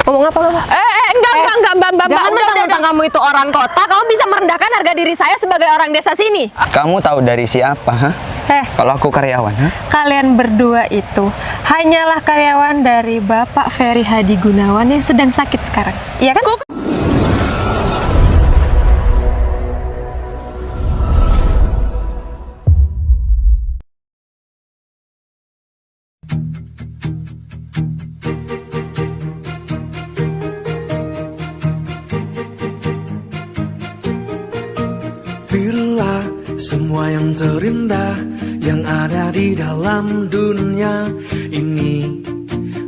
Ngomong apa kamu? Enggak, Mbak. Jangan mentang-mentang kamu itu orang kota, kamu bisa merendahkan harga diri saya sebagai orang desa sini. Kamu tahu dari siapa, ha? Kalau aku karyawan, ha? Kalian berdua itu hanyalah karyawan dari Bapak Ferry Hadi Gunawan yang sedang sakit sekarang. Iya kan? Bila semua yang terindah yang ada di dalam dunia ini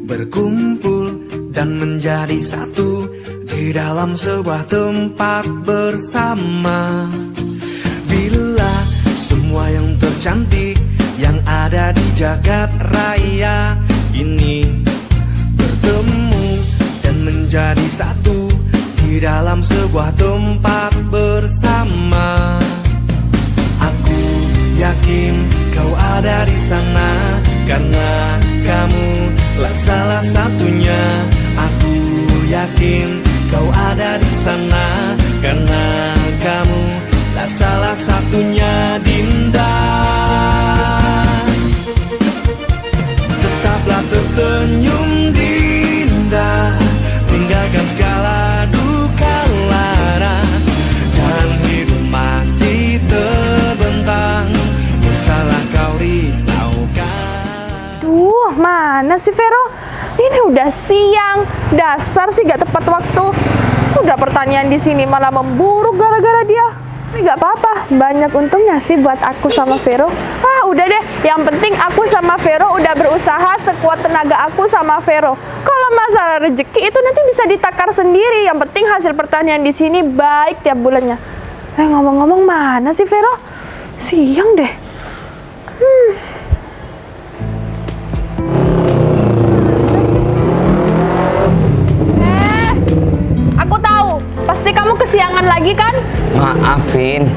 berkumpul dan menjadi satu di dalam sebuah tempat bersama. Bila semua yang tercantik yang ada di jagat raya ini bertemu dan menjadi satu di dalam sebuah tempat bersama. Aku yakin kau ada di sana karena kamu lah salah satunya. Aku yakin kau ada di sana karena kamu lah salah satunya, Dinda. Tetaplah tersenyum, Dinda, tinggalkan segala duka lara, dan hidup masih terbentang, usahlah kau risaukan. Duh, mana sih Vero? Ini udah siang, dasar sih gak tepat waktu. Udah pertanyaan di sini malah memburuk gara-gara dia. Tapi gak apa-apa, banyak untungnya sih buat aku sama Vero. Udah deh, yang penting aku sama Vero udah berusaha sekuat tenaga aku sama Vero. Kalau masalah rezeki itu nanti bisa ditakar sendiri. Yang penting hasil pertanian di sini baik tiap bulannya. Ngomong-ngomong, mana sih Vero? Siang deh. Aku tahu, pasti kamu kesiangan lagi kan? Maafin,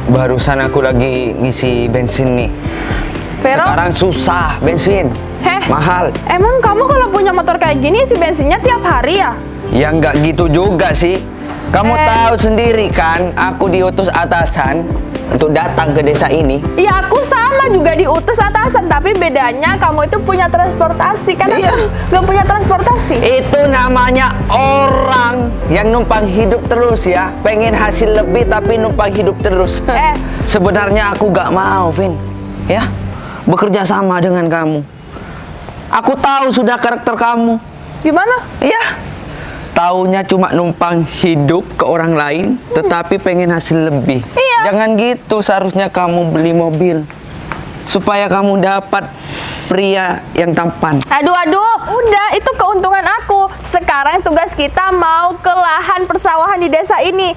barusan aku lagi ngisi bensin nih. Vero? Sekarang susah bensin, mahal. Emang kamu kalau punya motor kayak gini isi bensinnya tiap hari ya? Ya nggak gitu juga sih. Kamu tahu sendiri kan, aku diutus atasan untuk datang ke desa ini. Ya aku sama juga diutus atasan, tapi bedanya kamu itu punya transportasi kan? Iya. Aku nggak punya transportasi. Itu namanya orang yang numpang hidup terus ya. Pengen hasil lebih tapi numpang hidup terus. Sebenarnya aku gak mau, Vin, ya, bekerja sama dengan kamu. Aku tahu sudah karakter kamu. Gimana? Iya. Taunya cuma numpang hidup ke orang lain, tetapi pengen hasil lebih. Iya. Jangan gitu, seharusnya kamu beli mobil supaya kamu dapat pria yang tampan. Aduh, udah itu keuntungan aku. Sekarang tugas kita mau ke lahan persawahan di desa ini.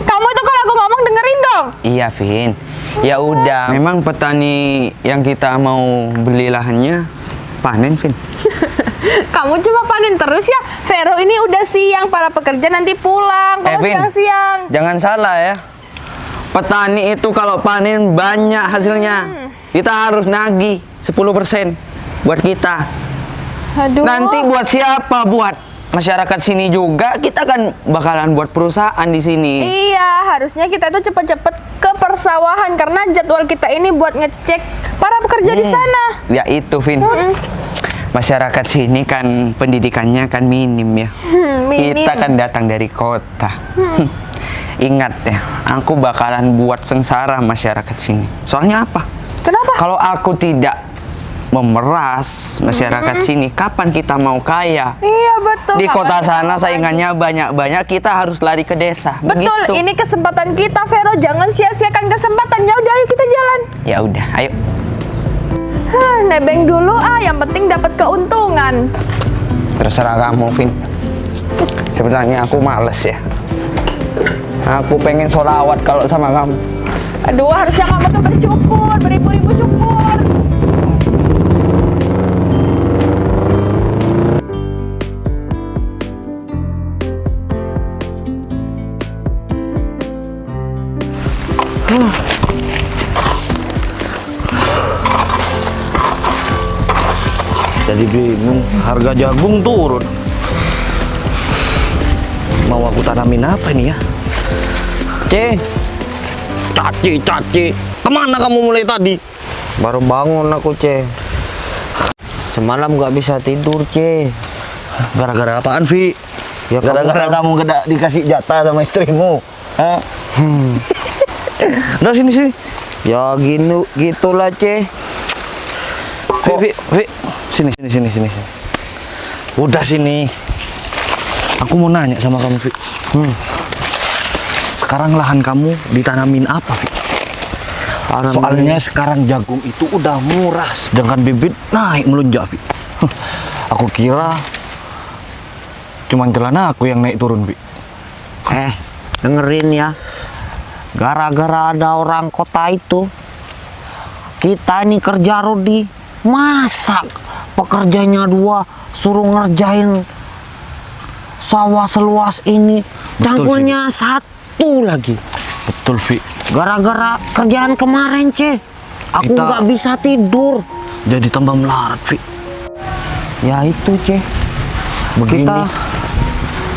Kamu itu kalau aku ngomong dengerin dong. Iya, Vin. Ya udah, memang petani yang kita mau beli lahannya panen, Vin. Kamu cuma panen terus ya. Vero ini udah siang, para pekerja nanti pulang kalau Vin, siang-siang. jangan salah ya. Petani itu kalau panen banyak hasilnya. Kita harus nagih 10% buat kita. Aduh. Nanti buat siapa? Buat masyarakat sini juga. Kita kan bakalan buat perusahaan di sini. Iya, harusnya kita itu cepet-cepet ke persawahan karena jadwal kita ini buat ngecek para pekerja di sana. Ya itu, Vin. Masyarakat sini kan pendidikannya kan minim ya. Minim. Kita kan datang dari kota. Ingat ya, aku bakalan buat sengsara masyarakat sini. Soalnya apa? Kenapa? Kalau aku tidak memeras masyarakat sini, kapan kita mau kaya? Iya, betul. Di kota Kapan sana kita saingannya banyak-banyak, kita harus lari ke desa. Betul, Begitu. ini kesempatan kita, Vero. Jangan sia-siakan kesempatan. Ya udah, ayo kita jalan. Ya udah, ayo. Nebeng dulu yang penting dapat keuntungan. Terserah kamu, Vin. Sebenarnya aku males ya. Aku pengen sholawat kalau sama kamu. Aduh, harusnya kamu tuh bersyukur, beribu-ribu syukur. Jadi bingung, harga jagung turun. Mau aku tanamin apa ini ya? Caci, kemana kamu mulai tadi? Baru bangun aku, Ce. Semalam nggak bisa tidur, Ce. Gara-gara apaan, Vi? Ya, Gara-gara kamu gak dikasih jatah sama istrimu. Hah? Udah sini. Ya gitulah, Ce. Vi. Sini. Udah sini. Aku mau nanya sama kamu, Vi. Sekarang lahan kamu ditanamin apa, Vi? Soalnya sekarang jagung itu udah murah, sedangkan bibit naik melonjak, Vi. Aku kira cuman celana aku yang naik turun, Vi. Dengerin ya. Gara-gara ada orang kota itu, kita ini kerja Rodi, masak pekerjanya 2 suruh ngerjain sawah seluas ini, cangkulnya 1 lagi. Betul, Vi. Gara-gara kerjaan kemarin, Ce, aku Kita- nggak bisa tidur. Jadi tambah melarat, Vi. Ya itu, Ce. Begini.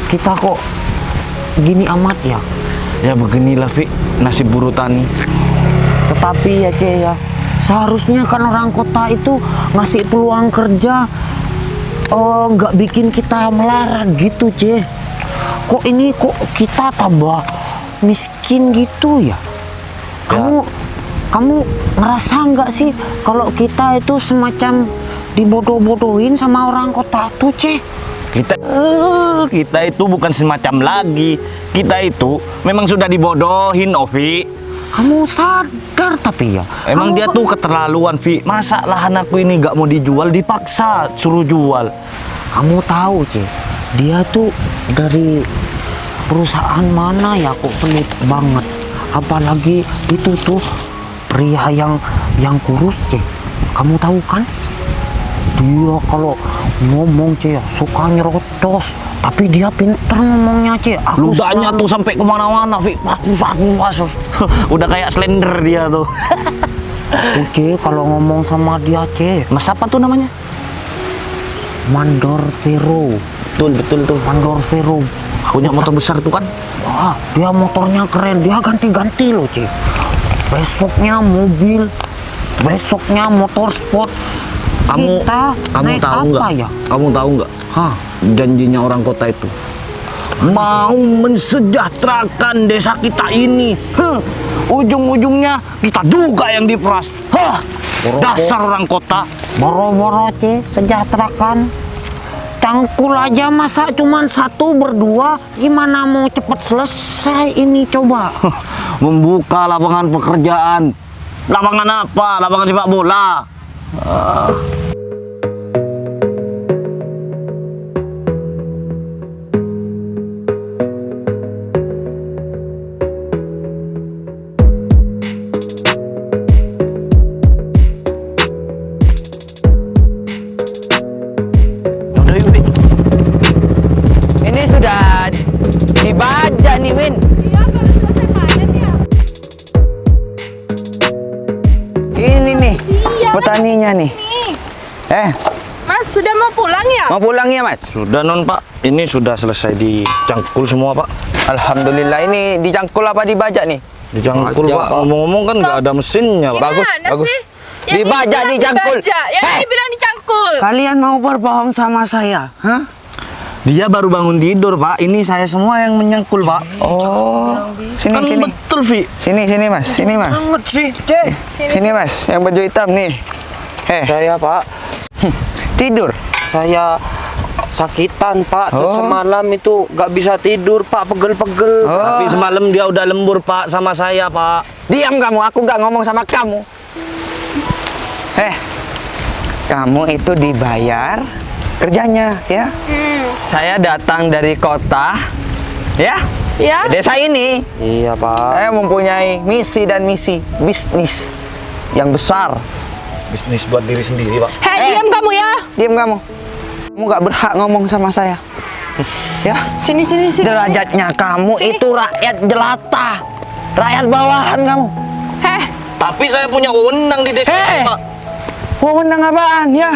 Kita kok gini amat ya. Ya beginilah, Vi, nasib buruh tani. Tetapi ya, Ce, ya, seharusnya kan orang kota itu ngasih peluang kerja, nggak bikin kita melarat gitu, Ce. Kok kita tambah miskin gitu ya? Kamu ngerasa nggak sih kalau kita itu semacam dibodoh-bodohin sama orang kota tuh, Ce? Kita itu bukan semacam lagi. Kita itu memang sudah dibodohin, Ovi. Kamu sadar tapi ya? Emang Kamu dia tuh keterlaluan, Vi. Masa lahan aku ini gak mau dijual, dipaksa suruh jual. Kamu tahu, Ce, dia tuh dari perusahaan mana ya, kok pelit banget. Apalagi itu tuh pria yang kurus, Ce. Kamu tahu kan? Dia kalau ngomong, Ce, suka nyerocos. Tapi dia pintar ngomongnya, Ce. Ludahnya tuh sampai kemana-mana, Vi. Pas. Udah kayak Slender dia tuh. Ce, kalau ngomong sama dia, Ce, Mas apa tuh namanya? Mandor Vero. Betul tuh. Mandor Vero. Punya motor besar tuh kan? Wah, dia motornya keren. Dia ganti-ganti loh, Ce. Besoknya mobil, besoknya motor sport. Kamu naik tahu apa nggak? ya? Kamu tahu nggak? Hah? Janjinya orang kota itu mau mensejahterakan desa kita ini. Ujung-ujungnya kita juga yang diperas. Dasar orang kota. Boro-boro, Ce, sejahterakan. Cangkul aja masa cuman 1 berdua, gimana mau cepet selesai ini coba? Membuka lapangan pekerjaan. Lapangan apa? Lapangan sepak bola. Udah yuk, Win. Ini sudah dibaca nih, Win. Ini nih petaninya nih. Mas, sudah mau pulang ya? Mau pulang ya, Mas? Sudah, Non, Pak. Ini sudah selesai dicangkul semua, Pak. Alhamdulillah. Ini dicangkul apa dibajak nih? Dicangkul, Pak. Ngomong-ngomong kan nggak ada mesinnya, Pak. Gimana sih? Yang Dibajak, ini bilang dicangkul. dibajak, yang ini bilang dicangkul. Kalian mau berbohong sama saya? Hah? Dia baru bangun tidur, Pak. Ini saya semua yang menyangkul, Pak. Oh, sini, Kan sini. betul, Vi. Sini, Mas. Sini, Mas. Banget sih, Cek. Sini, Mas. Yang baju hitam nih. Saya, Pak, Tidur. saya sakitan, Pak. Terus Oh. semalam itu nggak bisa tidur, Pak, pegel-pegel. Oh. Tapi semalam dia udah lembur, Pak, sama saya, Pak. Diam kamu. Aku nggak ngomong sama kamu. Kamu itu dibayar kerjanya, ya? Saya datang dari kota, ya? Ya? Ke desa ini. Iya, Pak. Saya mempunyai misi dan misi bisnis yang besar. Bisnis buat diri sendiri, Pak. Hei, diam kamu ya. Diam kamu. Kamu nggak berhak ngomong sama saya. Ya? Sini. Derajatnya kamu Sini. itu rakyat jelata. Rakyat bawahan kamu. Heh, Tapi saya punya wewenang di desa ini, Pak. Wewenang apaan, ya?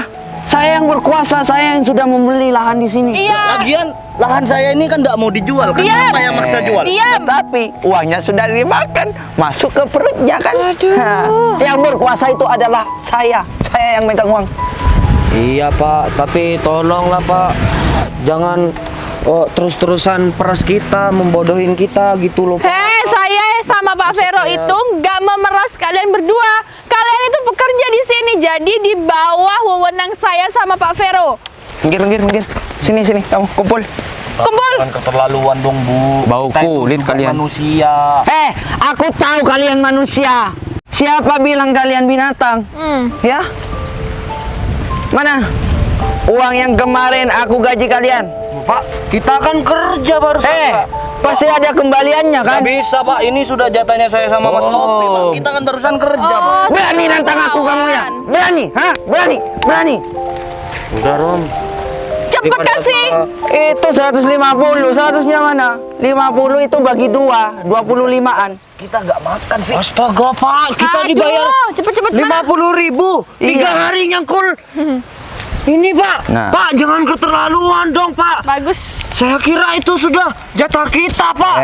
Saya yang berkuasa, saya yang sudah membeli lahan di sini. Iya. Lagian lahan saya ini kan tidak mau dijual kan? Diam. Siapa yang maksa jual? Diam. Tapi uangnya sudah dimakan, masuk ke perutnya kan. Yang berkuasa itu adalah saya yang megang uang. Iya Pak, tapi tolonglah Pak, jangan terus-terusan peras kita, membodohin kita gitu loh Pak. Hei, saya sama Pak Vero itu nggak memeras kalian berdua. Kalian itu pekerja di sini, jadi di bawah wewenang saya sama Pak Vero. Minggir. Sini, kamu kumpul. Kumpul. Jangan keterlaluan dong Bu. Bau Kita itu kulit juga kalian. Manusia. Aku tahu kalian manusia. Siapa bilang kalian binatang? Ya? Mana uang yang kemarin aku gaji kalian? Pak, kita kan kerja baru Pak. Pasti ada kembaliannya kan? Nggak bisa Pak, ini sudah jatahnya saya sama Mas Nopi Pak. Kita kan barusan kerja Pak. Berani nantang aku kamu ya? Berani? Hah? Berani? Udah Rom. Cepet kasih. Itu 150, 100-nya mana? 50 itu bagi 2, 25-an. Kita nggak makan, Fi. Astaga Pak, kita dibayar Cepet-cepet Pak. 50.000 3 Iya. hari nyangkul. Ini Pak, Nah. Pak jangan keterlaluan dong Pak. Bagus. Saya kira itu sudah jatah kita Pak.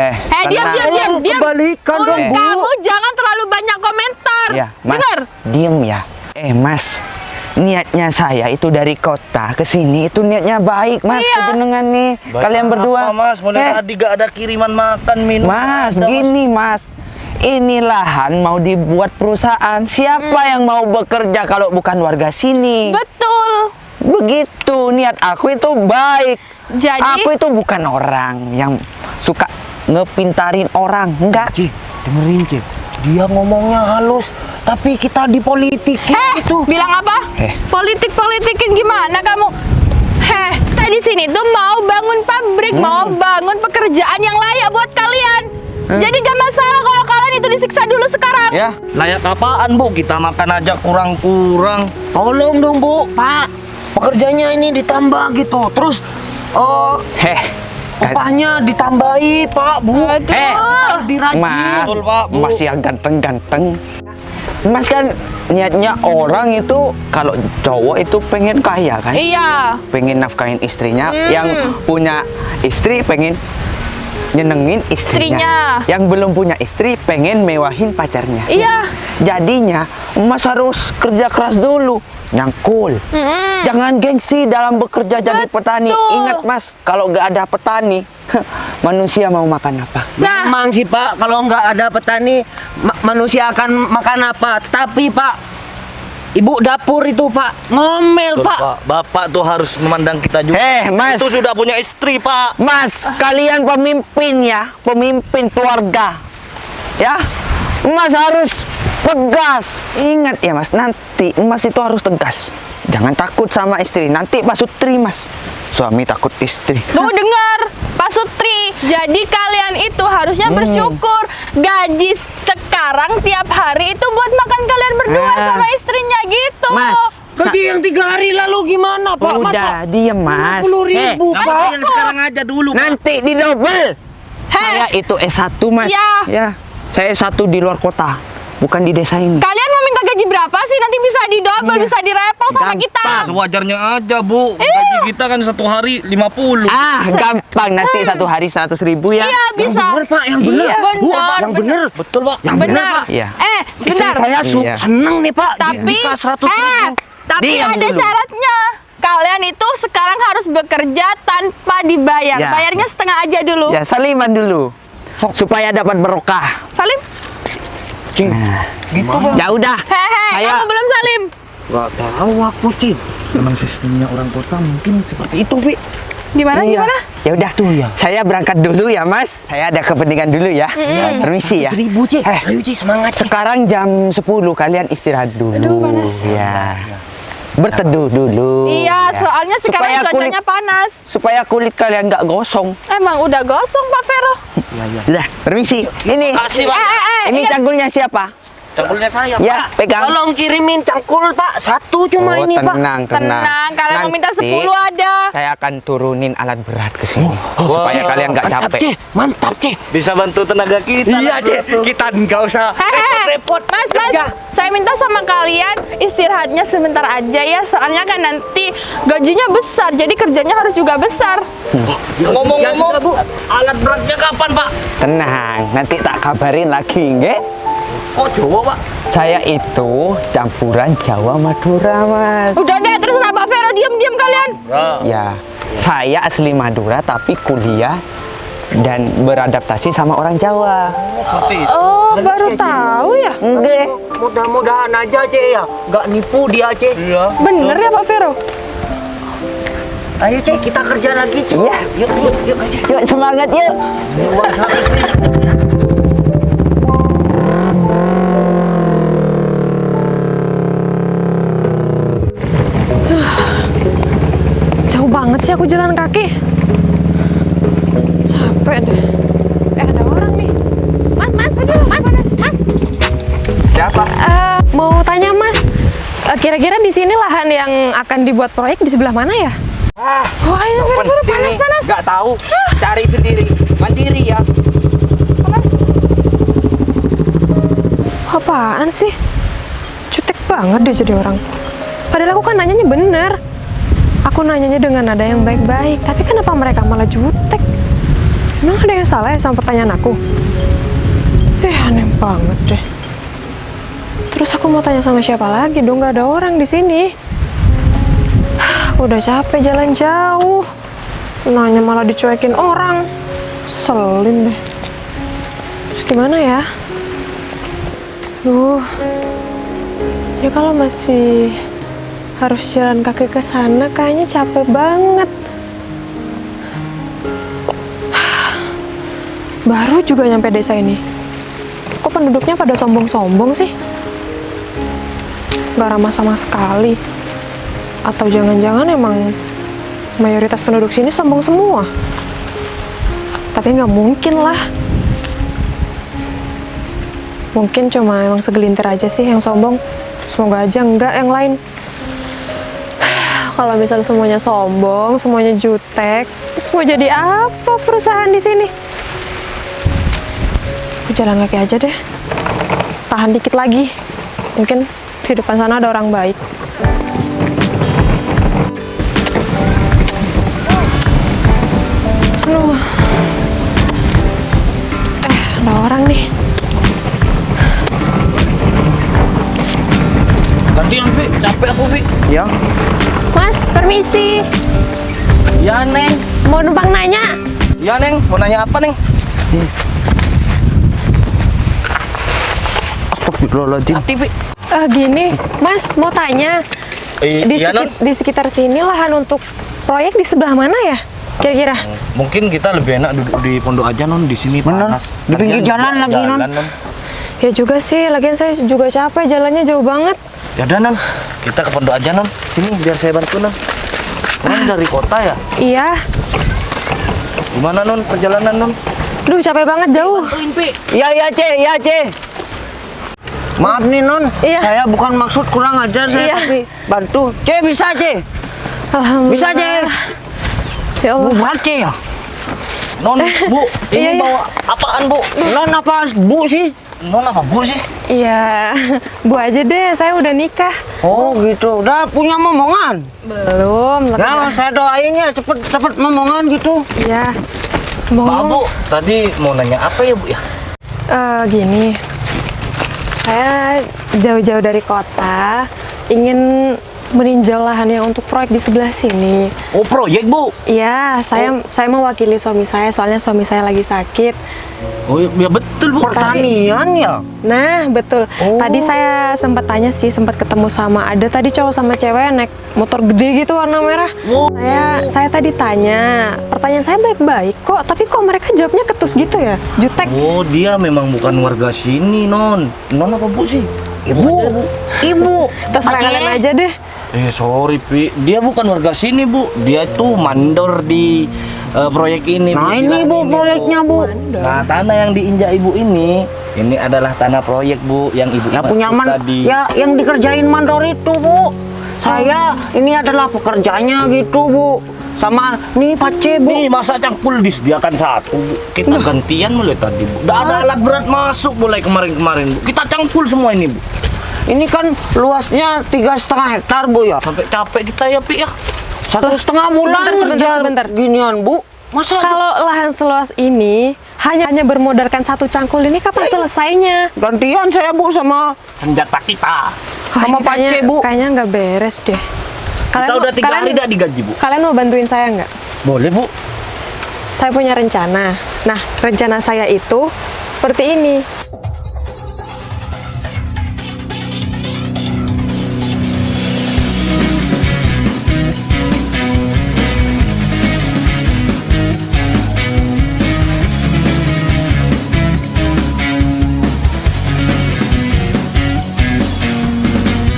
Diam. Kembalikan dong Bu. Kamu jangan terlalu banyak komentar. Ya, Mas. Dengar? Diem ya. Mas. Niatnya saya itu dari kota ke sini itu niatnya baik, Mas. Iya. Kejenengan nih. Baik Kalian berdua. apa, Mas, mulai tadi gak ada kiriman makan minum. Mas, ada, gini Mas. Ini lahan mau dibuat perusahaan. Siapa yang mau bekerja kalau bukan warga sini? Betul. Begitu, niat aku itu baik. Jadi- aku itu bukan orang yang suka ngepintarin orang, enggak. Cik, dengerin Cik, dia ngomongnya halus, tapi kita dipolitikin itu. Bilang apa? Politik-politikin gimana kamu? Tadi sini tuh mau bangun pabrik, mau bangun pekerjaan yang layak buat kalian. Jadi gak masalah kalau kalian itu disiksa dulu sekarang. Ya, Layak apaan Bu? Kita makan aja kurang-kurang. Tolong dong Bu, Pak, pekerjanya ini ditambah gitu, terus upahnya ditambahi Pak Bu. Aduh. Dirajin. Mas, Betul, Pak, Bu. Mas yang ganteng-ganteng. Mas kan niatnya orang itu kalau cowok itu pengen kaya kan? Iya. Pengen nafkahin istrinya, yang punya istri pengen nyenengin istrinya. Istrinya. Yang belum punya istri pengen mewahin pacarnya. Iya. Jadinya Mas harus kerja keras dulu, nyangkul. Jangan gengsi dalam bekerja jadi petani. Ingat Mas, kalau nggak ada petani, manusia mau makan apa? Memang sih Pak, kalau nggak ada petani, manusia akan makan apa? Tapi Pak, ibu dapur itu Pak, ngomel Betul, Pak. Pak. Bapak tuh harus memandang kita juga. Mas. Itu sudah punya istri Pak. Mas, kalian pemimpin ya, pemimpin keluarga. Ya, Mas harus tegas. Ingat ya Mas, nanti Mas itu harus tegas. Jangan takut sama istri. Nanti Pak Sutri Mas, suami takut istri. Tuh dengar, Pak Sutri. Jadi kalian itu harusnya bersyukur. Gaji sekarang tiap hari itu buat makan kalian berdua sama istrinya gitu. Mas, Gaji yang 3 hari lalu gimana Pak? udah diem Mas. 50.000 Nggak Pak. apa-apa, yang sekarang aja dulu Pak. Nanti di double. Saya itu S1 Mas. Ya. Saya S1 di luar kota, bukan di desa ini. Kalian mau minta gaji berapa sih? Nanti bisa didouble, bisa direpel sama kita. Sewajarnya aja Bu. Gaji kita kan satu hari 50. Gampang nanti satu hari 100.000 ya. Iya, bisa. Bener Pak, yang bener. Iya. Bu, Bener, yang bener. Betul Pak. Yang bener Benar. Pak. Iya. Bentar. Saya Iya. seneng nih Pak. Tapi, Dikasih 100.000. tapi Diam ada dulu. syaratnya. Kalian itu sekarang harus bekerja tanpa dibayar. Ya. Bayarnya setengah aja dulu. Ya, saliman dulu. Supaya dapat berkah. Salim? Cing, Ya udah. Kamu belum salim. nggak tahu aku Cing. Memang sistemnya orang kota mungkin seperti itu, Pi. Gimana? Iya. Gimana? Ya udah tuh ya. Saya berangkat dulu ya, Mas. Saya ada kepentingan dulu ya. Permisi ya. 100.000 Cing. Ayo Cing, semangat Cing. Sekarang jam 10 kalian istirahat dulu. Aduh, panas. Ya. Berteduh dulu. Iya, ya. soalnya sekarang Supaya cuacanya panas. Supaya kulit kalian nggak gosong. Emang udah gosong Pak Vero. Lah, permisi. Ini. Kasih, Pak. Ini cangkulnya siapa? Cangkulnya saya, Ya, Pak. pegang. Tolong kirimin cangkul Pak, satu cuma ini Pak. Tenang, kalian mau minta 10 ada. Saya akan turunin alat berat ke sini supaya kalian nggak Mantap capek. mantap Cih. Bisa bantu tenaga kita. Iya Cih, kita nggak usah repot-repot. Mas, saya minta sama kalian istirahatnya sebentar aja ya. Soalnya kan nanti gajinya besar, jadi kerjanya harus juga besar. Ngomong-ngomong, alat beratnya kapan, Pak? Tenang, nanti tak kabarin lagi, nggih? Oh, Jawa, Pak. Saya itu campuran Jawa Madura, Mas. Udah deh, terserah Pak Vero, diam-diam kalian. Ya, saya asli Madura tapi kuliah dan beradaptasi sama orang Jawa. Oh, baru tahu ya? Nggih. Mudah-mudahan aja Cih ya, nggak nipu dia Cih. Iya. Bener ya Pak Vero? Ayo Cih, kita kerja lagi Cih. Iya. Yuk aja. Yuk semangat yuk. Jauh banget sih aku jalan kaki. Capek deh. Ada orang nih. Mas. Siapa? Mau tanya Mas, kira-kira di sini lahan yang akan dibuat proyek di sebelah mana ya? Wah, ini Vero panas. Nggak tahu. Cari sendiri. Mandiri ya. Apaan sih? Cutek banget dia jadi orang. Padahal aku kan nanyanya bener. Aku nanyanya dengan nada yang baik-baik, tapi kenapa mereka malah jutek? Emang ada yang salah ya sama pertanyaan aku? Aneh banget deh. Terus aku mau tanya sama siapa lagi dong? Gak ada orang di sini. Aku udah capek jalan jauh. Nanya malah dicuekin orang. Selin deh. Terus gimana ya? Ya kalau masih harus jalan kaki ke sana kayaknya capek banget. Baru juga nyampe desa ini. Kok penduduknya pada sombong-sombong sih? Gak ramah sama sekali. Atau jangan-jangan emang mayoritas penduduk sini sombong semua? Tapi nggak mungkin lah. Mungkin cuma emang segelintir aja sih yang sombong. Semoga aja enggak yang lain. Kalau misalnya semuanya sombong, semuanya jutek, terus mau jadi apa perusahaan di sini? Aku jalan kaki aja deh. Tahan dikit lagi. Mungkin di depan sana ada orang baik. Aduh. Ada orang nih. Gantian, Vi. Capek aku, Vi. Ya. Mas, permisi. Ya, Neng. Mau numpang nanya? Ya, Neng. Mau nanya apa, Neng? Astagfirullahaladzim. Hati, Vi. Gini, Mas, mau tanya. Iya, Non. Di sekitar sini lahan untuk proyek di sebelah mana ya? Kira-kira? Mungkin kita lebih enak duduk di pondok aja, Non. Di sini Bener. panas. Di pinggir jalan lagi, Non. Ya juga sih, lagian saya juga capek, jalannya jauh banget. Ya udah, Non. Kita ke pondok aja, Non. Sini biar saya bantu, Non. Non dari kota ya? Iya. Gimana, Non, perjalanan, Non? Duh, capek banget jauh. Ya, Ce. Maaf nih, Non. Iya. Saya bukan maksud kurang ajar saya, Iya. tapi bantu. Ce, bisa, Ce. Alhamdulillah. Bisa, Ce. Ya Allah. Buat, Ce ya. Non, Bu, iya, ini iya. bawa apaan, Bu? Non apa Bu sih? Non apa, Bu sih? Iya, Bu aja deh, saya udah nikah. Oh, gitu. Udah punya momongan. Belum. Nah, saya doain ya cepet momongan gitu. Iya. Maaf, Ngomong, Bu. Tadi mau nanya apa ya, Bu ya? gini. Saya jauh-jauh dari kota, ingin meninjau lahan yang untuk proyek di sebelah sini. Oh, proyek, Bu. Iya, saya mewakili suami saya, soalnya suami saya lagi sakit. Oh, ya betul, Bu. Pertanian ya? Nah, betul. Tadi saya sempat tanya sih, sempat ketemu sama ada tadi cowok sama cewek naik motor gede gitu warna merah. Oh. Saya tadi tanya, pertanyaan saya baik-baik kok, tapi kok mereka jawabnya ketus gitu ya, jutek. Oh, dia memang bukan warga sini, Non. Non apa, Bu sih? Ibu. Terserah kalian aja deh. Sorry, Pi. Dia bukan warga sini, Bu. Dia tuh mandor di proyek ini. Nah, Bu. ini, Bilang Bu, proyeknya, Bu. Nah, tanah yang diinjak Ibu ini Ini adalah tanah proyek, Bu, yang Ibu Ya punya maksud tadi. ya yang dikerjain mandor itu, Bu. Saya ini adalah pekerjanya gitu, Bu. Sama nih Pace, Bu. Nih, masa cangkul disediakan satu, Bu. Kita gantian mulai tadi, Bu. Udah ada alat berat masuk mulai kemarin-kemarin, Bu. Kita cangkul semua ini, Bu. Ini kan luasnya 3,5 hektar, Bu ya. Sampai capek kita ya, Pi ya. 1,5 bulan ngerjar sebentar. ginian, Bu. Masa Kalau lahan seluas ini hanya bermodalkan satu cangkul ini kapan selesainya? gantian saya, Bu, sama Senjata kita. Sama Pace, Bu. Kayaknya nggak beres deh. Kita udah 3 hari tidak digaji, Bu. Kalian mau bantuin saya nggak? Boleh, Bu. Saya punya rencana. Nah, rencana saya itu seperti ini.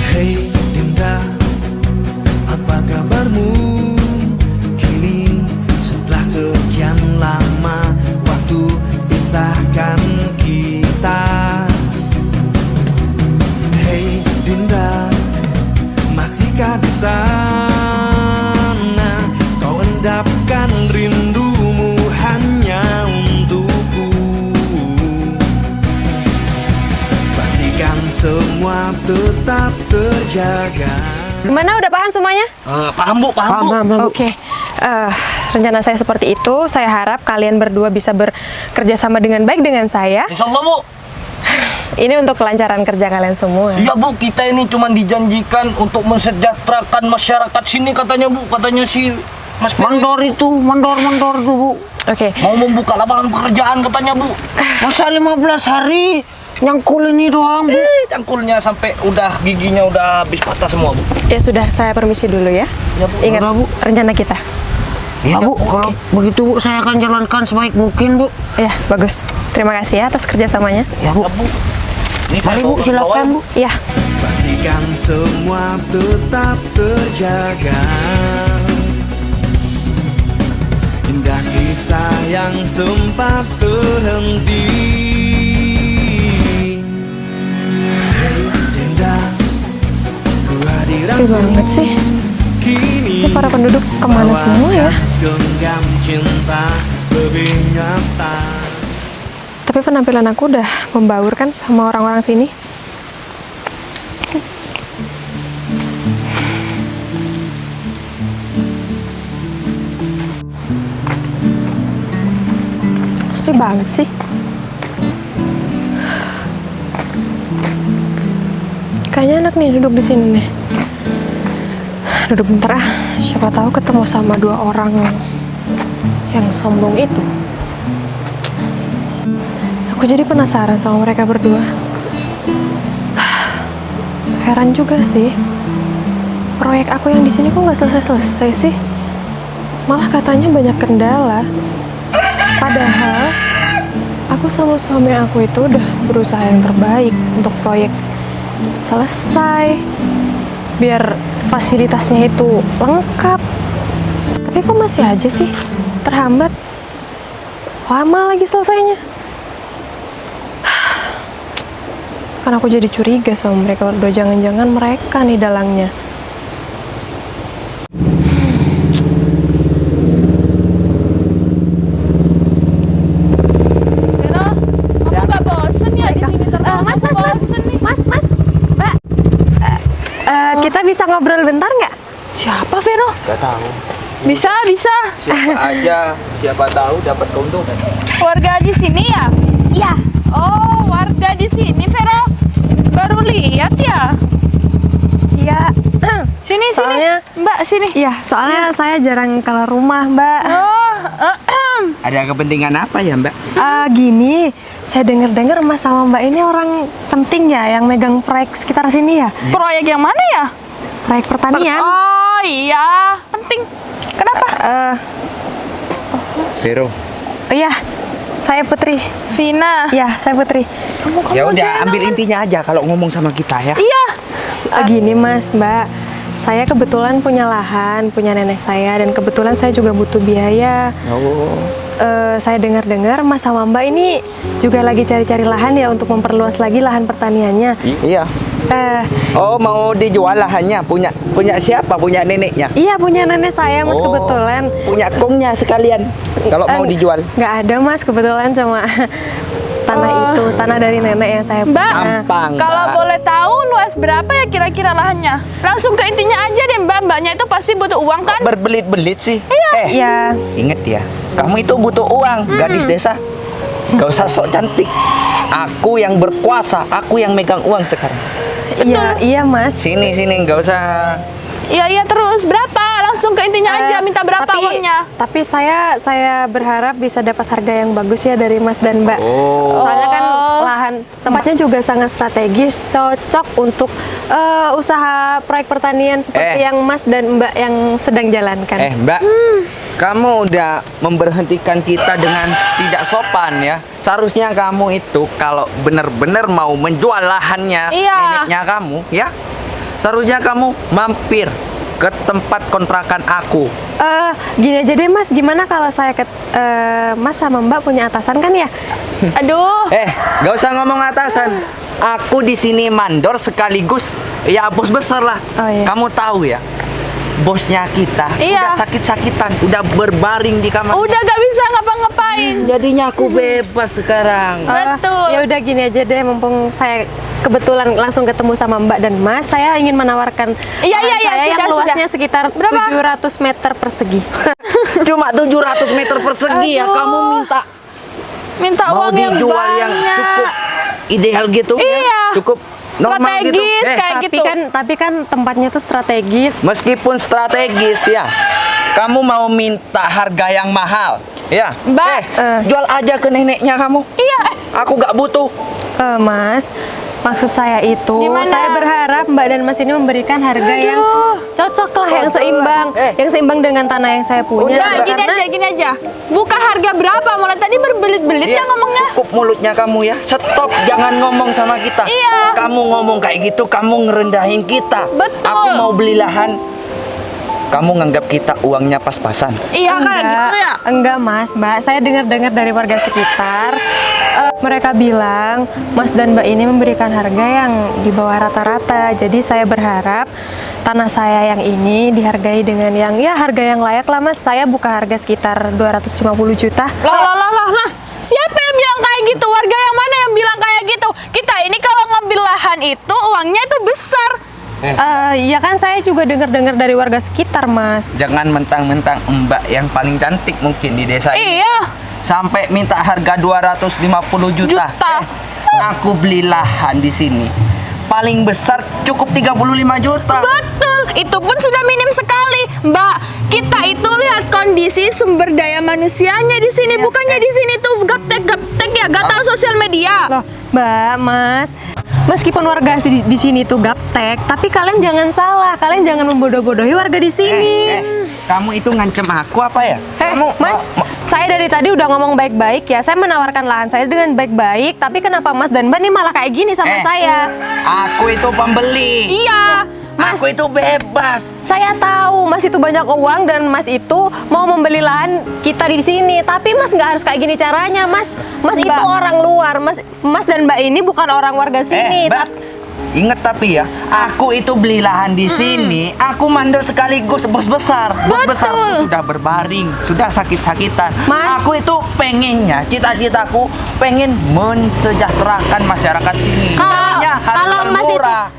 Hei Dinda, apa kabarmu? Kini setelah sekian lama waktu pisahkan kita. Hei Dinda, masihkah di sana kau endapkan rindumu hanya untukku? Pastikan semua tetap terjaga. Gimana, udah paham semuanya? Paham, Bu, paham, Bu. Oke. Rencana saya seperti itu. Saya harap kalian berdua bisa bekerja sama dengan baik dengan saya. Insya Allah, Bu. Ini untuk kelancaran kerja kalian semua. Iya, Bu, kita ini cuma dijanjikan untuk mensejahterakan masyarakat sini katanya, Bu. Katanya si Mas Peri mandor itu, mandor tuh, Bu. Oke. mau membuka lapangan pekerjaan katanya, Bu. Masa 15 hari nyangkul ini doang, Bu. Cangkulnya sampai udah giginya udah habis patah semua, Bu. Ya sudah, saya permisi dulu ya. Ya, Bu. Ingat Udah, Bu. rencana kita. Ya, Bu, kalau begitu, Bu, saya akan jalankan sebaik mungkin, Bu. Ya, bagus. Terima kasih ya atas kerjasamanya. Ya, Bu. Ya, Bu. Ini Mari, Bu, bawa silakan, Bu. Ya. Pastikan semua tetap terjaga. Indah kisah yang sempat terhenti. Hei Dinda, ku hadirkan Sepi banget sih. kini. Ini para penduduk kemana semua ya? Genggam cinta lebih nyata. Tapi penampilan aku udah membaur kan sama orang-orang sini. Sepi banget sih. Kayaknya enak nih duduk di sini nih. Duduk bentar ah. Siapa tahu ketemu sama 2 orang yang sombong itu. Aku jadi penasaran sama mereka berdua. Heran juga sih. Proyek aku yang di sini kok nggak selesai-selesai sih? Malah katanya banyak kendala. Padahal aku sama suami aku itu udah berusaha yang terbaik untuk proyek selesai. Biar fasilitasnya itu lengkap. Tapi kok masih aja sih terhambat? Lama lagi selesainya. Kan aku jadi curiga sama mereka berdua, jangan-jangan mereka nih dalangnya. Vero, kamu gak bosen ya di sini terus? Mas, Mbak, kita bisa ngobrol bentar nggak? Siapa Vero? Gak tahu. Bisa. Siapa aja, siapa tahu dapat keuntungan. Warga di sini ya? Iya. Oh, warga di sini Vero. Baru lihat ya? Iya. Sini, Soalnya- sini. Mbak, sini. Iya, soalnya saya jarang keluar rumah, Mbak. Oh, Ada kepentingan apa ya, Mbak? Gini, saya dengar-dengar Mas sama Mbak ini orang penting ya yang megang proyek sekitar sini ya? proyek yang mana ya? Proyek pertanian. Oh iya, penting. Kenapa? Vero. Oh iya, saya Putri. Vina. Iya, saya Putri. Kamu Ya udah, jangan. ambil intinya aja kalau ngomong sama kita ya. Iya. Gini Mas, Mbak. Saya kebetulan punya lahan, punya nenek saya, dan kebetulan saya juga butuh biaya. Oh. saya dengar-dengar Mas sama Mbak ini juga lagi cari-cari lahan ya untuk memperluas lagi lahan pertaniannya. Iya. Eh, Oh, mau dijual lahannya? Punya siapa? Punya neneknya? iya punya nenek saya Mas Oh, kebetulan. Punya kongnya sekalian. Kalau mau dijual. Nggak ada Mas, kebetulan cuma tanah itu, tanah dari nenek yang saya Mbak, punya. Gampang. kalau Mbak. boleh tahu luas berapa ya kira-kira lahannya? Langsung ke intinya aja deh Mbak. Mbaknya itu pasti butuh uang kan? Berbelit-belit sih. Iya. Ingat ya, kamu itu butuh uang, gadis desa. Gak usah sok cantik. Aku yang berkuasa, aku yang megang uang sekarang. Iya Mas. Sini, gak usah. Iya terus berapa? Langsung ke intinya aja. Minta berapa uangnya? Tapi saya berharap bisa dapat harga yang bagus ya dari Mas dan Mbak. Soalnya kan lahan tempatnya juga sangat strategis, cocok untuk usaha proyek pertanian seperti yang Mas dan Mbak yang sedang jalankan. Mbak, kamu udah memberhentikan kita dengan tidak sopan ya. Seharusnya kamu itu kalau benar-benar mau menjual lahannya neneknya kamu ya, seharusnya kamu mampir ke tempat kontrakan aku. Gini aja deh Mas, gimana kalau saya Mas sama Mbak punya atasan kan ya? Aduh. Gak usah ngomong atasan. Aku di sini mandor sekaligus ya bos besar lah. Oh, iya. Kamu tahu ya, bosnya kita udah sakit-sakitan, udah berbaring di kamar. Udah gak bisa ngapa-ngapain. Jadinya aku bebas sekarang. Betul. Ya udah gini aja deh, mumpung saya kebetulan langsung ketemu sama Mbak dan Mas, saya ingin menawarkan Iya, lahan saya yang sudah, luasnya sekitar Berapa? 700 meter persegi. Cuma 700 meter persegi ya kamu Minta mau uang yang dijual banyak. yang cukup ideal gitu Iya. ya? Cukup normal gitu. Strategis kayak gitu. Tapi kan tempatnya tuh strategis. Meskipun strategis ya, kamu mau minta harga yang mahal ya? Mbak. Jual aja ke neneknya kamu. Iya. Aku gak butuh. Mas, maksud saya itu, Gimana? saya berharap Mbak dan Mas ini memberikan harga yang cocok lah, yang seimbang, yang seimbang dengan tanah yang saya punya. Udah, gini aja. Buka harga berapa? Mulai tadi berbelit-belit ya ngomongnya. Cukup mulutnya kamu ya. Stop, jangan ngomong sama kita. Iya. Kamu ngomong kayak gitu, kamu ngerendahin kita. Betul. Aku mau beli lahan. Kamu nganggap kita uangnya pas-pasan. Iya kayak gitu ya. Enggak Mas, Mbak. Saya dengar-dengar dari warga sekitar, mereka bilang Mas dan Mbak ini memberikan harga yang di bawah rata-rata. Jadi saya berharap tanah saya yang ini dihargai dengan yang harga yang layak lah Mas. Saya buka harga sekitar 250 juta. Lah. Siapa yang bilang kayak gitu? Warga yang mana yang bilang kayak gitu? Kita ini kalau ngambil lahan itu uangnya itu besar. Ya kan saya juga dengar-dengar dari warga sekitar Mas. Jangan mentang-mentang Mbak yang paling cantik mungkin di desa ini. Iya. Sampai minta harga 250 juta. Aku beli lahan di sini. Paling besar cukup 35 juta. Betul. Itu pun sudah minim sekali, Mbak. Kita itu lihat kondisi sumber daya manusianya di sini, bukannya di sini tuh gaptek ya, gak tahu sosial media. Loh, Mbak, Mas. Meskipun warga di sini tuh gaptek, tapi kalian jangan salah, kalian jangan membodoh-bodohi warga di sini. Kamu itu ngancem aku apa ya? Mas, saya dari tadi udah ngomong baik-baik ya. Saya menawarkan lahan saya dengan baik-baik, tapi kenapa Mas dan Mbak nih malah kayak gini sama saya? Aku itu pembeli. Iya. Mas, Aku itu bebas. saya tahu Mas itu banyak uang dan Mas itu mau membeli lahan kita di sini. Tapi Mas nggak harus kayak gini caranya, Mas. Mas itu orang luar. Mas dan Mbak ini bukan orang warga sini. Mbak, ingat tapi ya, aku itu beli lahan di sini, aku mandor sekaligus bos besar. Bos besar sudah berbaring, sudah sakit-sakitan. Mas. Aku itu pengennya, cita-citaku pengen mensejahterakan masyarakat sini.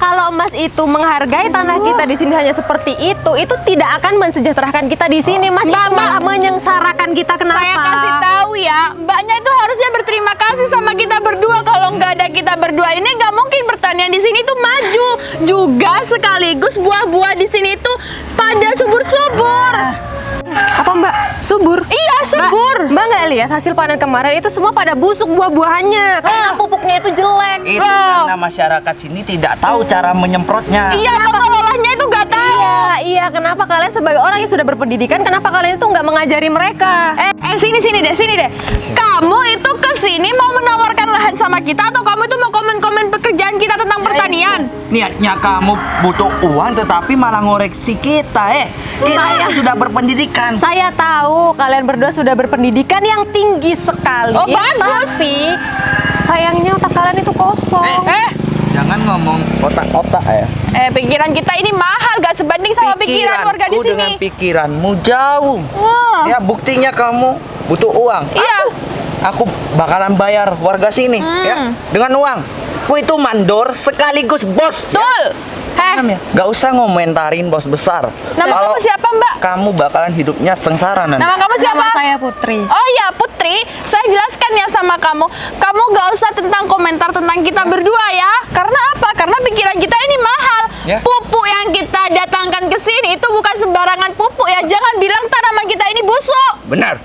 Kalau Mas itu menghargai tanah kita di sini hanya seperti itu tidak akan mensejahterakan kita di sini, Mas. Itu malah menyengsarakan kita. Kenapa? Saya kasih tahu ya, Mbaknya itu harusnya berterima kasih sama kita berdua. Kalau nggak ada kita berdua ini nggak mungkin pertanian di sini tuh maju. Juga sekaligus buah-buah di sini tuh pada subur-subur. Apa Mbak? Subur? Iya, subur. Mbak nggak lihat hasil panen kemarin itu semua pada busuk buah-buahannya karena pupuknya itu jelek. Itu karena masyarakat sini tidak tahu cara menyemprotnya. Iya, pengelolanya itu nggak tahu. Iya, kenapa kalian sebagai orang yang sudah berpendidikan, kenapa kalian itu nggak mengajari mereka? Sini deh. Kamu itu kesini mau menawarkan lahan sama kita atau kamu itu mau komen-komen pekerjaan kita tentang pertanian? pertanian. Niatnya kamu butuh uang tetapi malah ngoreksi kita, Kita itu sudah berpendidikan. Saya tahu kalian berdua sudah berpendidikan yang tinggi sekali. Oh, bagus. Tapi sayangnya otak kalian itu kosong. Jangan ngomong otak-otak ya. Pikiran kita ini mahal, gak sebanding sama pikiran warga di Pikiranku sini. dengan pikiranmu jauh. Wah. Ya, buktinya kamu butuh uang. Iya. Aku bakalan bayar warga sini ya dengan uang. Aku itu mandor sekaligus bos. Betul. Paham ya? Gak usah ngomentarin bos besar. Nama Kalau kamu siapa, Mbak? kamu bakalan hidupnya sengsara nanti. Nama kamu siapa? Nama saya Putri. Oh iya, Putri, saya jelaskan ya sama kamu. Kamu gak usah tentang komentar tentang kita berdua ya. Karena apa? Karena pikiran kita ini mahal. Ya. Pupuk yang kita datangkan ke sini itu bukan sembarangan pupuk ya. Jangan bilang tanaman kita ini busuk. Benar.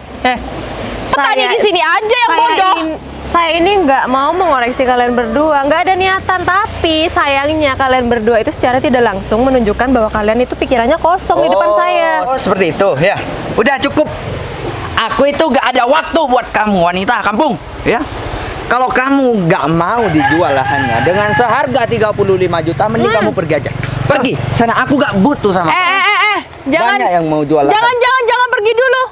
Petani di sini aja yang bodoh. Saya ini nggak mau mengoreksi kalian berdua, nggak ada niatan. Tapi sayangnya kalian berdua itu secara tidak langsung menunjukkan bahwa kalian itu pikirannya kosong di depan saya. Oh, seperti itu ya. Udah cukup. Aku itu gak ada waktu buat kamu wanita kampung, ya. Kalau kamu gak mau dijual lahannya dengan seharga 35 juta, mending kamu pergi aja. Pergi. Sana aku gak butuh sama kamu. Jangan. Banyak yang mau jual lahan. Jangan pergi dulu.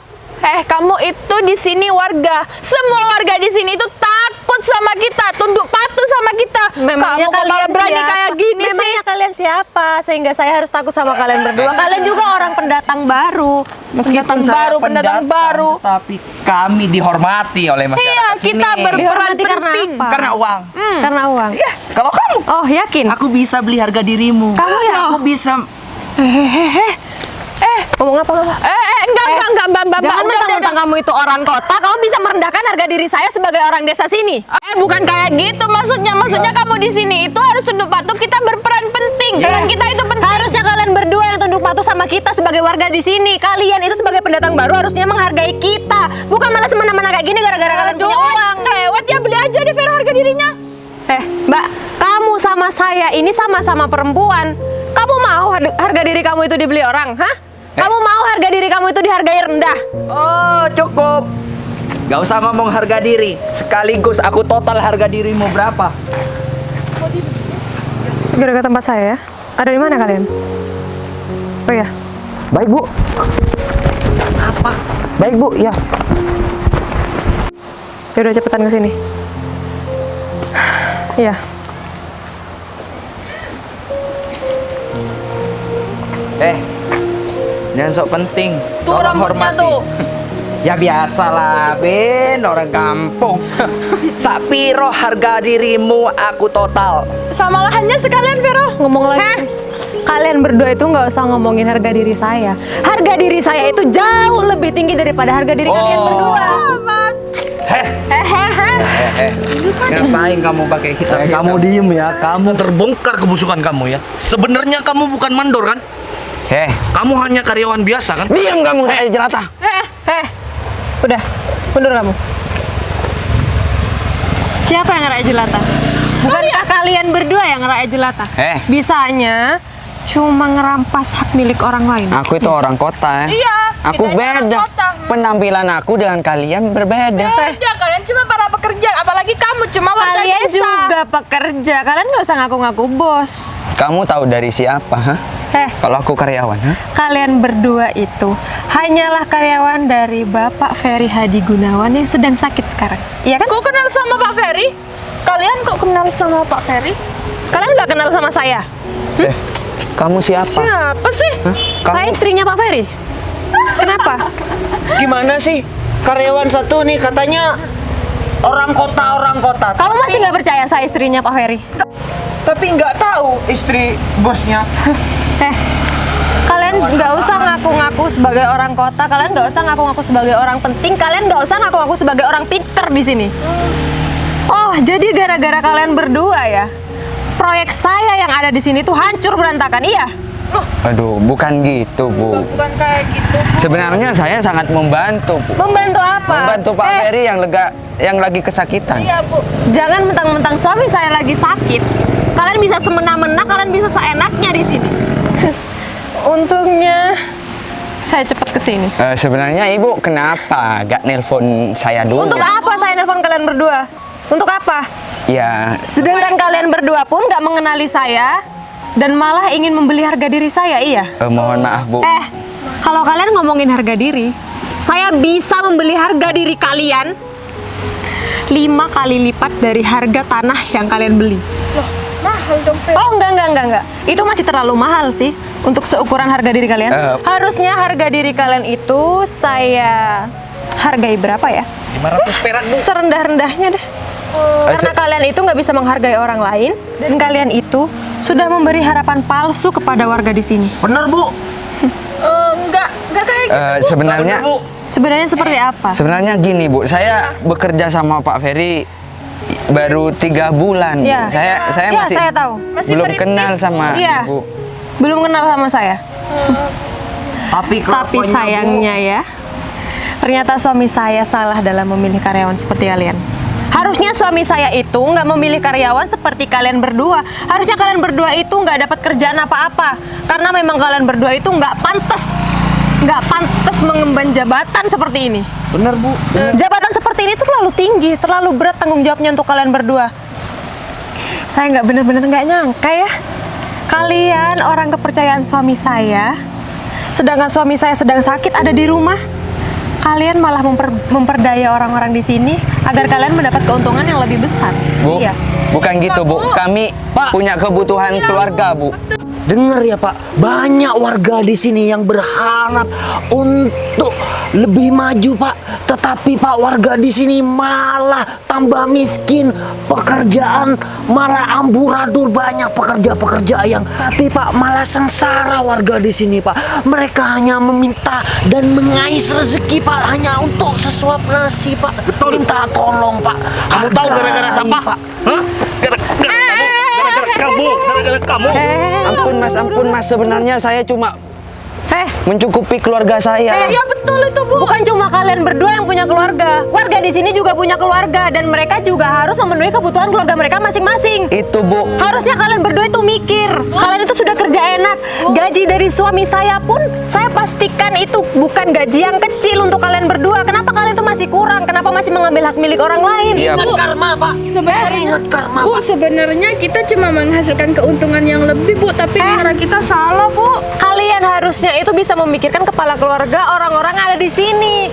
Kamu itu di sini warga. Semua warga di sini itu takut sama kita, tunduk patuh sama kita. Memangnya Kamu kok malah berani kayak gini sih? Memangnya kalian siapa sehingga saya harus takut sama kalian berdua? Kalian juga orang pendatang baru. Pendatang baru, pendatang baru. Tapi kami dihormati oleh masyarakat Iya, kita sini. berperan Dihormati karena penting. apa? Karena uang. Karena uang. Iya, kalau kamu, Oh, yakin? aku bisa beli harga dirimu. Kamu ya? Aku bisa. Ngomong apa? Enggak, Mbak. Jangan Udah. mentang-mentang kamu itu orang kota, kamu bisa merendahkan harga diri saya sebagai orang desa sini. Bukan kayak gitu maksudnya. Maksudnya kamu di sini itu harus tunduk patuh, kita berperan penting. Peran kita itu penting. Harusnya kalian berdua yang tunduk patuh sama kita sebagai warga di sini. Kalian itu sebagai pendatang baru harusnya menghargai kita, bukan malah semena-mena kayak gini gara-gara kalian punya uang. Kelewat ya, beli aja di Vero harga dirinya. Mbak, kamu sama saya ini sama-sama perempuan. Kamu mau harga diri kamu itu dibeli orang, hah? Kamu mau harga diri kamu itu dihargai rendah? Oh, cukup. Gak usah ngomong harga diri. Sekaligus aku total harga dirimu berapa? Segera ke tempat saya ya. Ada di mana kalian? Oh ya. Baik, Bu. Apa? Baik, Bu, ya. Ya udah cepetan ke sini. Iya. Jangan sok penting. Tuh Tolong rambutnya hormati. tuh. Ya biasalah, Ben, orang kampung. Sapiro harga dirimu aku total. Sama lahannya sekalian, Vero. Ngomong lagi. Kalian berdua itu nggak usah ngomongin harga diri saya. Harga diri saya itu jauh lebih tinggi daripada harga diri kalian berdua. Ngapain kamu pakai hitam? Kamu diem ya, kamu terbongkar kebusukan kamu ya. Sebenarnya kamu bukan mandor kan? Kamu hanya karyawan biasa kan? Diam kamu, Rakyat Jelata. Udah, mundur kamu. Siapa yang rakyat jelata? Bukankah kalian berdua yang rakyat jelata? Bisanya cuma ngerampas hak milik orang lain. Aku itu orang kota, ya. Iya. Aku kita ini orang beda. kota. Penampilan aku dengan kalian berbeda. Beda, kalian cuma para pekerja. Apalagi kamu cuma warga Kalian desa. juga pekerja. Kalian nggak usah ngaku-ngaku bos. Kamu tahu dari siapa, ha? Kalau aku karyawan, ha? Kalian berdua itu hanyalah karyawan dari Bapak Ferry Hadi Gunawan yang sedang sakit sekarang. Iya kan? Kok kenal sama Pak Ferry? Kalian kok kenal sama Pak Ferry? Kalian nggak kenal sama saya? Kamu siapa? Siapa sih? Kamu Saya istrinya Pak Ferry. Kenapa? Gimana sih? Karyawan satu nih katanya orang kota. Kamu masih nggak percaya saya istrinya Pak Ferry? Tapi nggak tahu istri bosnya. Kalian nggak usah ngaku-ngaku sebagai orang kota. Kalian nggak usah ngaku-ngaku sebagai orang penting. Kalian nggak usah ngaku-ngaku sebagai orang pinter di sini. Oh, jadi gara-gara kalian berdua ya? Proyek saya yang ada di sini tuh hancur berantakan, iya? Aduh, bukan gitu, Bu. Bukan kayak gitu. Sebenarnya saya sangat membantu, Bu. Membantu apa? Membantu Pak Ferry yang lagi kesakitan. Iya, Bu. Jangan mentang-mentang suami saya lagi sakit. Kalian bisa semena-mena, kalian bisa seenaknya di sini. Untungnya saya cepat ke sini. Sebenarnya Ibu kenapa gak nelpon saya dulu? Untuk apa saya nelpon kalian berdua? Untuk apa? Ya, Sedangkan kalian berdua pun nggak mengenali saya dan malah ingin membeli harga diri saya, iya? mohon maaf Bu. Kalau kalian ngomongin harga diri, saya bisa membeli harga diri kalian 5 kali lipat dari harga tanah yang kalian beli. Mahal dong, Fe. Oh enggak. Itu masih terlalu mahal sih untuk seukuran harga diri kalian. Harusnya harga diri kalian itu saya hargai berapa ya? 500 perak, Bu. Serendah-rendahnya deh. Karena kalian itu nggak bisa menghargai orang lain dan kalian itu sudah memberi harapan palsu kepada warga di sini. Bener Bu. Enggak kayak gitu. Sebenarnya Bener, Bu. Sebenarnya seperti apa? sebenarnya gini Bu, saya bekerja sama Pak Ferry baru 3 bulan. Bu. Iya. Saya Iya, masih saya tahu. belum kenal sama Iya. Ibu. Belum kenal sama saya. Tapi Tapi sayangnya ya, ternyata suami saya salah dalam memilih karyawan seperti kalian. Harusnya suami saya itu nggak memilih karyawan seperti kalian berdua. Harusnya kalian berdua itu nggak dapat kerjaan apa-apa. Karena memang kalian berdua itu nggak pantas mengemban jabatan seperti ini. Bener Bu. Jabatan seperti ini tuh terlalu tinggi, terlalu berat tanggung jawabnya untuk kalian berdua. Saya nggak bener-bener nggak nyangka ya. Kalian orang kepercayaan suami saya, sedangkan suami saya sedang sakit ada di rumah. Kalian malah memperdaya orang-orang di sini agar kalian mendapat keuntungan yang lebih besar. Bu, Iya. bukan gitu Bu. Kami punya kebutuhan keluarga Bu. Dengar ya Pak, banyak warga di sini yang berharap untuk lebih maju Pak. Tetapi Pak, warga di sini malah tambah miskin, pekerjaan malah amburadul, banyak pekerja-pekerja yang tapi Pak malah sengsara warga di sini Pak. Mereka hanya meminta dan mengais rezeki Pak hanya untuk sesuap nasi Pak. Minta tolong Pak. Kamu tahu gara-gara Hargai, siapa? Pak. Hah? Gara-gara kamu. Gara-gara kamu. Ampun Mas, sebenarnya saya cuma mencukupi keluarga saya. Iya betul itu Bu. Bukan cuma kalian berdua yang punya keluarga. Warga di sini juga punya keluarga dan mereka juga harus memenuhi kebutuhan keluarga mereka masing-masing. Itu Bu. Harusnya kalian berdua itu mikir. Kalian itu sudah kerja enak. Gaji dari suami saya pun saya pastikan itu bukan gaji yang kecil untuk kalian berdua. Kenapa kalian itu masih kurang? Kenapa masih mengambil hak milik orang lain? Iya, Bu. Karma Pak. Ingat karma Bu, Pak. sebenarnya kita cuma menghasilkan keuntungan yang lebih, Bu, tapi cara kita salah, Bu. Kalian harusnya itu bisa memikirkan kepala keluarga orang-orang yang ada di sini.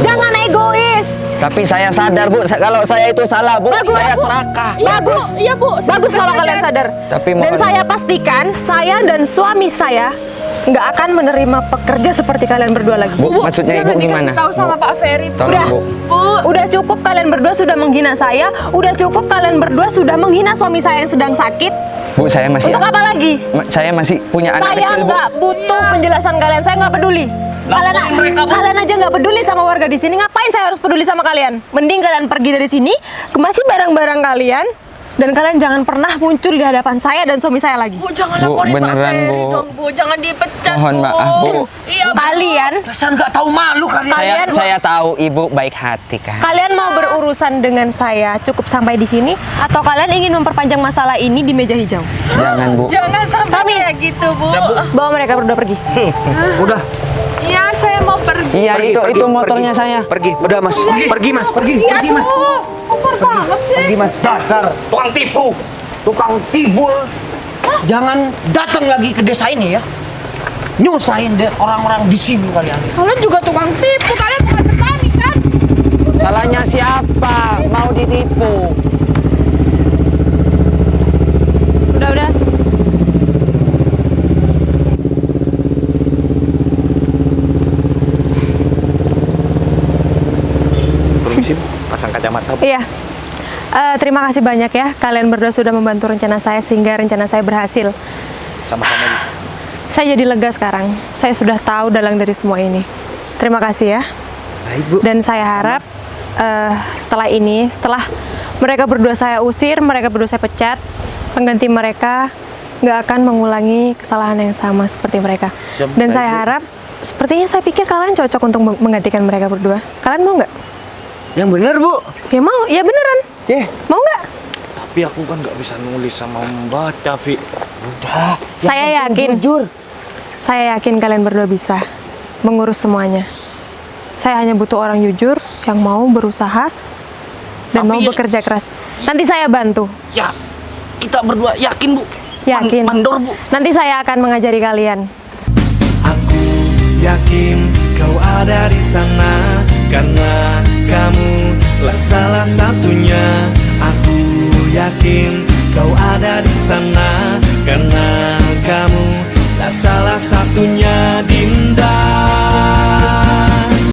Jangan egois. Tapi saya sadar Bu, kalau saya itu salah Bu. Bagus, Saya Bu. serakah. Bagus. Iya, Bu. Bagus kalau kalian sadar. Tapi Dan mohon- saya pastikan saya dan suami saya nggak akan menerima pekerja seperti kalian berdua lagi. Bu, maksudnya Ibu gimana? Tahu sama Bu? Pak Ferry, Bu. Tolong, Bu. Udah cukup kalian berdua sudah menghina saya. Udah cukup kalian berdua sudah menghina suami saya yang sedang sakit. Bu, saya masih Untuk apa lagi? Saya masih punya anak Saya kecil Bu. nggak butuh penjelasan kalian. Saya nggak peduli. Kalian aja nggak peduli sama warga di sini. Ngapain saya harus peduli sama kalian? Mending kalian pergi dari sini, kemasi barang-barang kalian, dan kalian jangan pernah muncul di hadapan saya dan suami saya lagi. Bu, jangan Bu, laporin Pak beneran, Ferry Bu. dong, Bu. Jangan dipecat, Mohon Bu. maaf, Bu. Iya, Bu. Kalian, Dasar nggak tahu malu kalian. Saya tahu Ibu baik hati kan. kalian mau berurusan dengan saya cukup sampai di sini, atau kalian ingin memperpanjang masalah ini di meja hijau? Jangan Bu. Jangan sampai kayak gitu, Bu. Bawa mereka berdua pergi. Udah. Iya, saya mau pergi. Iya, itu motornya saya. Pergi. Udah Mas. Pergi Mas. Pergi. Iya, Bu. Besar banget sih. Pergi Mas. Dasar tukang tipu. Tukang tibul. Jangan datang lagi ke desa ini ya. Nyusahin deh orang-orang di sini kalian. Kalian juga tukang tipu. Kalian bukan petani, kan? Salahnya siapa? Mau ditipu. Udah. Permisi, pasang kacamata. Iya. Terima kasih banyak ya. Kalian berdua sudah membantu rencana saya sehingga rencana saya berhasil. Sama-sama. Saya jadi lega sekarang. Saya sudah tahu dalang dari semua ini. Terima kasih ya. Baik, Bu. Dan saya harap setelah ini, setelah mereka berdua saya usir, mereka berdua saya pecat, pengganti mereka nggak akan mengulangi kesalahan yang sama seperti mereka. Dan saya harap, sepertinya saya pikir kalian cocok untuk menggantikan mereka berdua. Kalian mau nggak? Yang benar, Bu. Ya mau, ya beneran. Mau nggak? Tapi aku kan nggak bisa nulis sama membaca, Vi. Udah. Saya yakin. Jujur. Saya yakin kalian berdua bisa mengurus semuanya. Saya hanya butuh orang jujur yang mau berusaha dan mau bekerja keras. Nanti saya bantu. Ya, kita berdua yakin Bu? Yakin. Mandor Bu. Nanti saya akan mengajari kalian. Aku yakin kau ada di sana karena kamu lah salah satunya. Aku yakin kau ada di sana karena kamu lah salah satunya.